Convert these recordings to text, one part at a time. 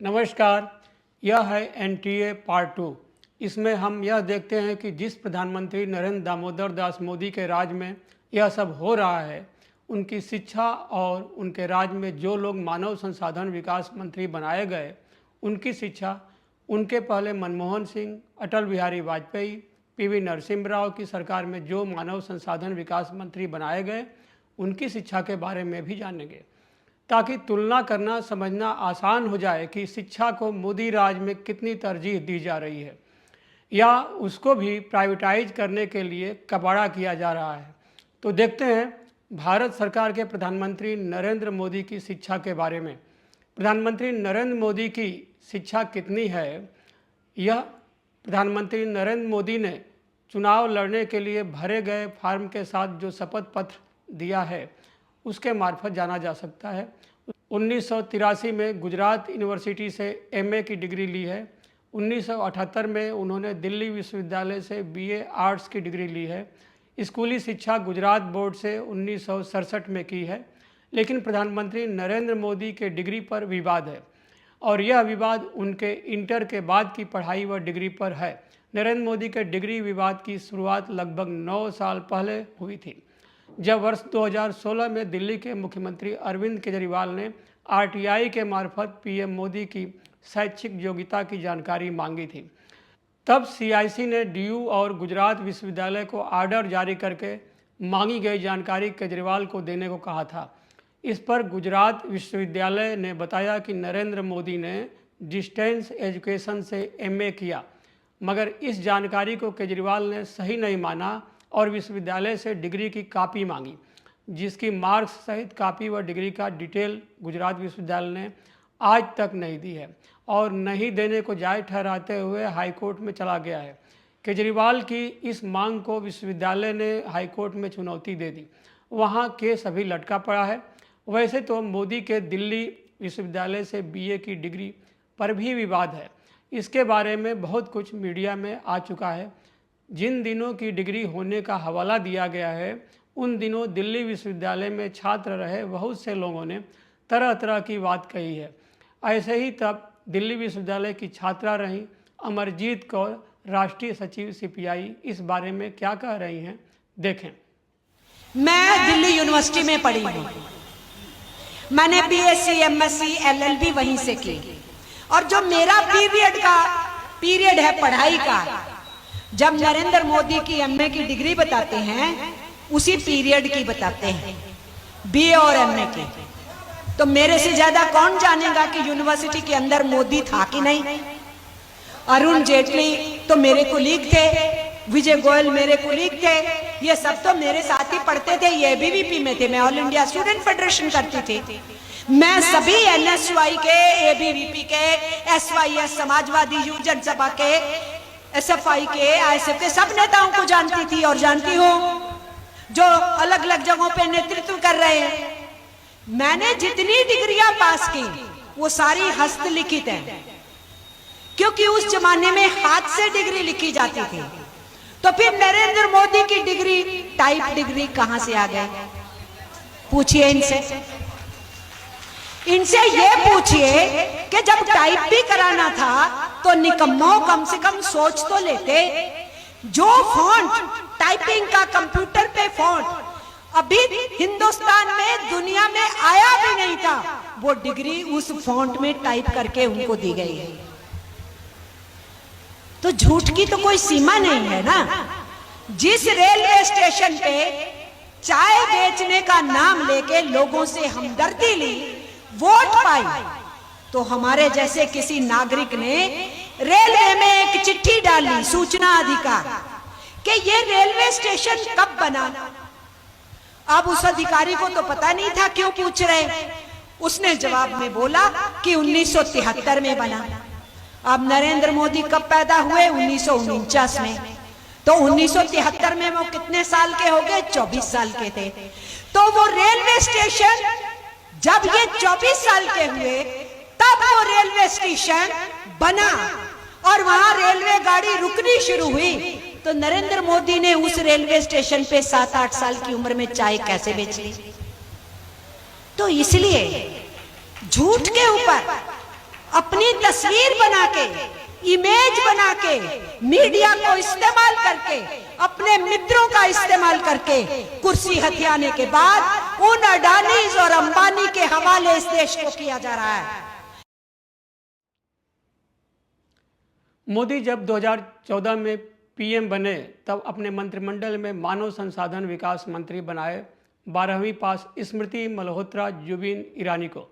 नमस्कार। यह है NTA पार्ट 2। इसमें हम यह देखते हैं कि जिस प्रधानमंत्री नरेंद्र दामोदर दास मोदी के राज में यह सब हो रहा है, उनकी शिक्षा और उनके राज में जो लोग मानव संसाधन विकास मंत्री बनाए गए, उनकी शिक्षा उनके पहले मनमोहन सिंह, अटल बिहारी वाजपेयी, PV नरसिम्हा राव की सरकार में जो मानव संसाधन विकास मंत्री बनाए गए, उनकी शिक्षा के बारे में भी जानेंगे, ताकि तुलना करना समझना आसान हो जाए कि शिक्षा को मोदी राज में कितनी तरजीह दी जा रही है या उसको भी प्राइवेटाइज करने के लिए कबाड़ा किया जा रहा है। तो देखते हैं भारत सरकार के प्रधानमंत्री नरेंद्र मोदी की शिक्षा के बारे में। प्रधानमंत्री नरेंद्र मोदी की शिक्षा कितनी है, यह प्रधानमंत्री नरेंद्र मोदी ने चुनाव लड़ने के लिए भरे गए फॉर्म के साथ जो शपथ पत्र दिया है, उसके मार्फत जाना जा सकता है। 1983 में गुजरात यूनिवर्सिटी से MA की डिग्री ली है। 1978 में उन्होंने दिल्ली विश्वविद्यालय से BA आर्ट्स की डिग्री ली है। स्कूली शिक्षा गुजरात बोर्ड से 1967 में की है। लेकिन प्रधानमंत्री नरेंद्र मोदी के डिग्री पर विवाद है और यह विवाद उनके इंटर के बाद की पढ़ाई व डिग्री पर है। नरेंद्र मोदी के डिग्री विवाद की शुरुआत लगभग 9 साल पहले हुई थी, जब वर्ष 2016 में दिल्ली के मुख्यमंत्री अरविंद केजरीवाल ने RTI के मार्फत PM मोदी की शैक्षिक योग्यता की जानकारी मांगी थी। तब CIC ने DU और गुजरात विश्वविद्यालय को आर्डर जारी करके मांगी गई जानकारी केजरीवाल को देने को कहा था। इस पर गुजरात विश्वविद्यालय ने बताया कि नरेंद्र मोदी ने डिस्टेंस एजुकेशन से MA किया, मगर इस जानकारी को केजरीवाल ने सही नहीं माना और विश्वविद्यालय से डिग्री की कापी मांगी, जिसकी मार्क्स सहित कापी व डिग्री का डिटेल गुजरात विश्वविद्यालय ने आज तक नहीं दी है और नहीं देने को जायज़ ठहराते हुए हाईकोर्ट में चला गया है। केजरीवाल की इस मांग को विश्वविद्यालय ने हाईकोर्ट में चुनौती दे दी। वहाँ केस अभी लटका पड़ा है। वैसे तो मोदी के दिल्ली विश्वविद्यालय से BA की डिग्री पर भी विवाद है। इसके बारे में बहुत कुछ मीडिया में आ चुका है। जिन दिनों की डिग्री होने का हवाला दिया गया है, उन दिनों दिल्ली विश्वविद्यालय में छात्र रहे बहुत से लोगों ने तरह तरह की बात कही है। ऐसे ही तब दिल्ली विश्वविद्यालय की छात्रा रहीं अमरजीत कौर, राष्ट्रीय सचिव CPI, इस बारे में क्या कह रही हैं, देखें। मैं दिल्ली यूनिवर्सिटी में पढ़ी हूँ। मैंने BSc, MSc, LLB वहीं से की और जो मेरा पीरियड है पढ़ाई का, जब नरेंद्र मोदी की MA की डिग्री बताते हैं, उसी पीरियड की बताते हैं, BA और MA की। तो मेरे से ज्यादा कौन जानेगा कि यूनिवर्सिटी के अंदर मोदी था कि नहीं। अरुण जेटली तो मेरे कुलीग थे, विजय गोयल मेरे कुलीग थे, ये सब तो मेरे साथ ही पढ़ते थे। ये ABVP में थे, मैं ऑल इंडिया स्टूडेंट फेडरेशन करती थी। मैं सभी NSY के, ABVP के, SYS समाजवादी युव जनसभा के, SFI के, ISF के सब नेताओं को जानती थी और जानती हूँ, जो अलग अलग जगहों पे नेतृत्व कर रहे हैं। मैंने जितनी डिग्रियां पास की वो सारी हस्तलिखित हैं, क्योंकि उस जमाने में हाथ से डिग्री लिखी जाती थी। तो फिर नरेंद्र मोदी की डिग्री टाइप डिग्री कहां से आ गई? पूछिए इनसे ये पूछिए कि जब टाइप भी कराना था तो निकम्मो कम से कम सोच तो लेते। जो फॉन्ट टाइपिंग का कंप्यूटर पे फॉन्ट अभी हिंदुस्तान में दुनिया में आया भी नहीं था, वो डिग्री उस फॉन्ट में टाइप करके उनको दी गई है। तो झूठ की तो कोई सीमा नहीं है ना। जिस रेलवे स्टेशन पे चाय बेचने का नाम लेके लोगों से हमदर्दी ली, वोट पाई, तो हमारे जैसे किसी नागरिक ने रेलवे में एक चिट्ठी डाली, सूचना अधिकार, कि ये रेलवे स्टेशन कब बना। अब उस अधिकारी को तो पता नहीं था क्यों पूछ रहे। उसने जवाब में बोला कि 1973 में बना। अब नरेंद्र मोदी कब पैदा हुए? 1949 में। तो 1973 में वो कितने साल के हो गए? 24 साल के थे। तो वो रेलवे स्टेशन जब ये 24 साल के हुए, तब वो रेलवे स्टेशन बना और वहां रेलवे गाड़ी रुकनी शुरू हुई। तो नरेंद्र मोदी ने उस रेलवे स्टेशन पे 7-8 साल की उम्र में चाय कैसे बेच ली? तो इसलिए झूठ के ऊपर अपनी तस्वीर बना के, इमेज बना के, मीडिया को इस्तेमाल करके, अपने मित्रों का इस्तेमाल करके कुर्सी हथियाने के बाद उन अडानीज और अंबानी के हवाले इस देश को किया जा रहा है। मोदी जब 2014 में पीएम बने तब अपने मंत्रिमंडल में मानव संसाधन विकास मंत्री बनाए 12वीं पास स्मृति मल्होत्रा जुबिन ईरानी को।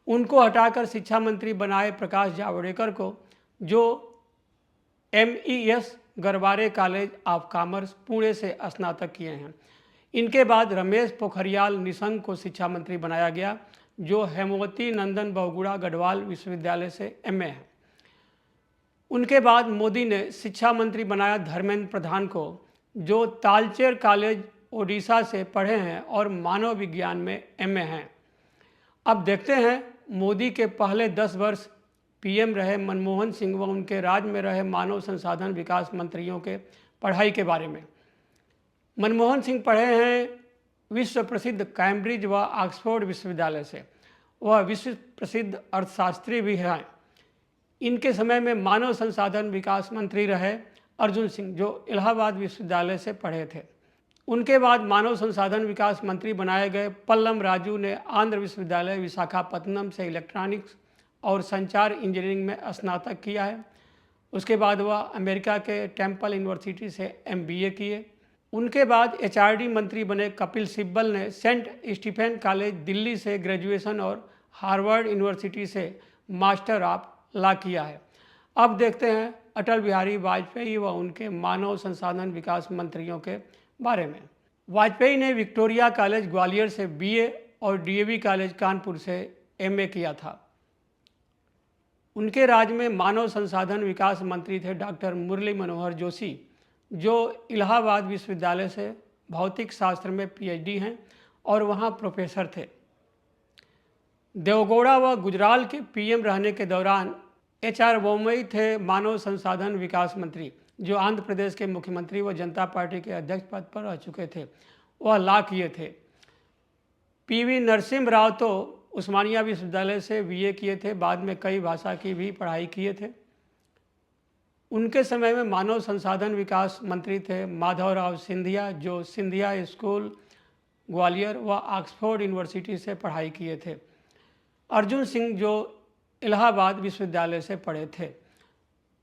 उनको हटाकर शिक्षा मंत्री बनाए प्रकाश जावड़ेकर को, जो MES Garware college of commerce Pune से स्नातक किए हैं। इनके बाद रमेश पोखरियाल निशंक को शिक्षा मंत्री बनाया गया, जो हेमवती नंदन बहुगुणा गढ़वाल विश्वविद्यालय से MA है। उनके बाद मोदी ने शिक्षा मंत्री बनाया धर्मेंद्र प्रधान को, जो तालचेर कॉलेज ओडिशा से पढ़े हैं और मानव विज्ञान में MA हैं। अब देखते हैं मोदी के पहले 10 वर्ष PM रहे मनमोहन सिंह व उनके राज में रहे मानव संसाधन विकास मंत्रियों के पढ़ाई के बारे में। मनमोहन सिंह पढ़े हैं विश्व प्रसिद्ध कैम्ब्रिज व ऑक्सफोर्ड विश्वविद्यालय से। वह विश्व प्रसिद्ध अर्थशास्त्री भी हैं। इनके समय में मानव संसाधन विकास मंत्री रहे अर्जुन सिंह, जो इलाहाबाद विश्वविद्यालय से पढ़े थे। उनके बाद मानव संसाधन विकास मंत्री बनाए गए पल्लम राजू ने आंध्र विश्वविद्यालय विशाखापत्तनम से इलेक्ट्रॉनिक्स और संचार इंजीनियरिंग में स्नातक किया है। उसके बाद वह अमेरिका के टेम्पल यूनिवर्सिटी से MBA किए। उनके बाद HRD मंत्री बने कपिल सिब्बल ने सेंट स्टीफेन कॉलेज दिल्ली से ग्रेजुएशन और हार्वर्ड यूनिवर्सिटी से मास्टर ऑफ लॉ किया है। अब देखते हैं अटल बिहारी वाजपेयी व उनके मानव संसाधन विकास मंत्रियों के बारे में। वाजपेयी ने विक्टोरिया कॉलेज ग्वालियर से BA और DAV कॉलेज कानपुर से MA किया था। उनके राज में मानव संसाधन विकास मंत्री थे डॉक्टर मुरली मनोहर जोशी, जो इलाहाबाद विश्वविद्यालय से भौतिक शास्त्र में PhD हैं और वहाँ प्रोफेसर थे। देवगौड़ा व गुजराल के PM रहने के दौरान HR बोम्मई थे मानव संसाधन विकास मंत्री, जो आंध्र प्रदेश के मुख्यमंत्री व जनता पार्टी के अध्यक्ष पद पर रह चुके थे। वह लॉ किए थे। PV नरसिम्हा राव तो उस्मानिया विश्वविद्यालय से BA किए थे। बाद में कई भाषा की भी पढ़ाई किए थे। उनके समय में मानव संसाधन विकास मंत्री थे माधवराव सिंधिया, जो सिंधिया स्कूल ग्वालियर व ऑक्सफोर्ड यूनिवर्सिटी से पढ़ाई किए थे। अर्जुन सिंह, जो इलाहाबाद विश्वविद्यालय से पढ़े थे।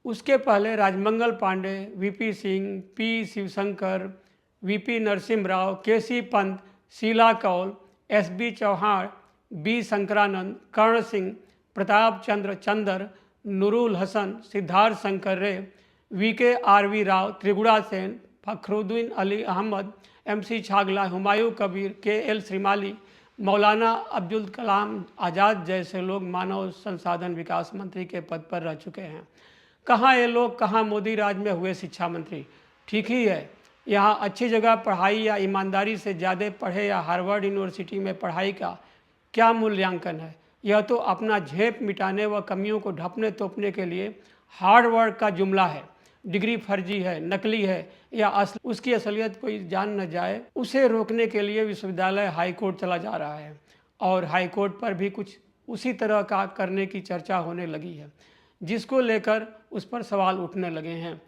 उसके पहले Rajmangal Pandey, VP Singh, P Shivshankar, VP Narasimha Rao, KC Pant, Sheila Kaul, SB Chauhan, B Shankaranand, कर्ण सिंह, प्रताप चंद्र चंदर, नूरुल हसन, सिद्धार्थ शंकर रे, VK RV Rao, त्रिगुड़ा Sen, Fakhruddin Ali Ahmad, MC Chagla, Humayun Kabir, KL Shrimali, मौलाना अब्दुल कलाम आज़ाद जैसे लोग मानव संसाधन विकास मंत्री के पद पर रह चुके हैं। कहाँ ये लोग, कहाँ मोदी राज में हुए शिक्षा मंत्री? ठीक ही है, यहाँ अच्छी जगह पढ़ाई या ईमानदारी से ज़्यादा पढ़े या हार्वर्ड यूनिवर्सिटी में पढ़ाई का क्या मूल्यांकन है? यह तो अपना झेप मिटाने व कमियों को ढकने तोपने के लिए हार्ड वर्क का जुमला है। डिग्री फर्जी है, नकली है या उसकी असलियत कोई जान न जाए, उसे रोकने के लिए विश्वविद्यालय हाईकोर्ट चला जा रहा है और हाईकोर्ट पर भी कुछ उसी तरह का करने की चर्चा होने लगी है, जिसको लेकर उस पर सवाल उठने लगे हैं।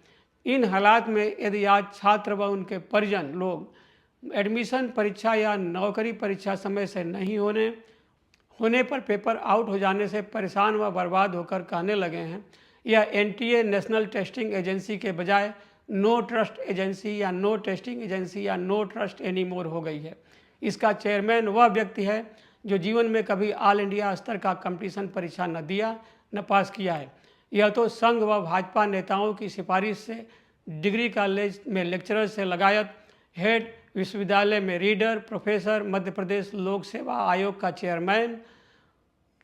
इन हालात में यदि आज छात्र व उनके परिजन लोग एडमिशन परीक्षा या नौकरी परीक्षा समय से नहीं होने पर पेपर आउट हो जाने से परेशान व बर्बाद होकर कहने लगे हैं, यह NTA नेशनल टेस्टिंग एजेंसी के बजाय नो ट्रस्ट एजेंसी या नो टेस्टिंग एजेंसी या नो ट्रस्ट एनी मोर हो गई है। इसका चेयरमैन वह व्यक्ति है जो जीवन में कभी ऑल इंडिया स्तर का कंपटीशन परीक्षा न दिया न पास किया है। यह तो संघ व भाजपा नेताओं की सिफारिश से डिग्री कॉलेज में लेक्चरर से लगायत हेड विश्वविद्यालय में रीडर, प्रोफेसर, मध्य प्रदेश लोक सेवा आयोग का चेयरमैन,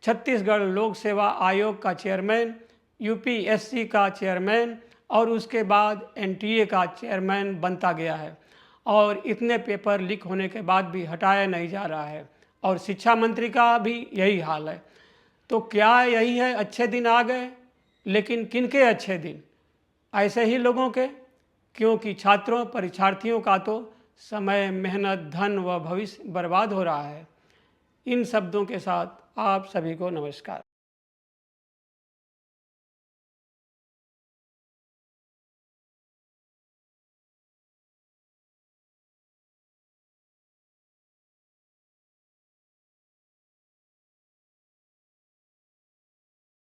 छत्तीसगढ़ लोक सेवा आयोग का चेयरमैन, UPSC का चेयरमैन और उसके बाद NTA का चेयरमैन बनता गया है और इतने पेपर लीक होने के बाद भी हटाया नहीं जा रहा है और शिक्षा मंत्री का भी यही हाल है। तो क्या यही है, अच्छे दिन आ गए? लेकिन किनके अच्छे दिन? ऐसे ही लोगों के, क्योंकि छात्रों परीक्षार्थियों का तो समय, मेहनत, धन व भविष्य बर्बाद हो रहा है। इन शब्दों के साथ आप सभी को नमस्कार।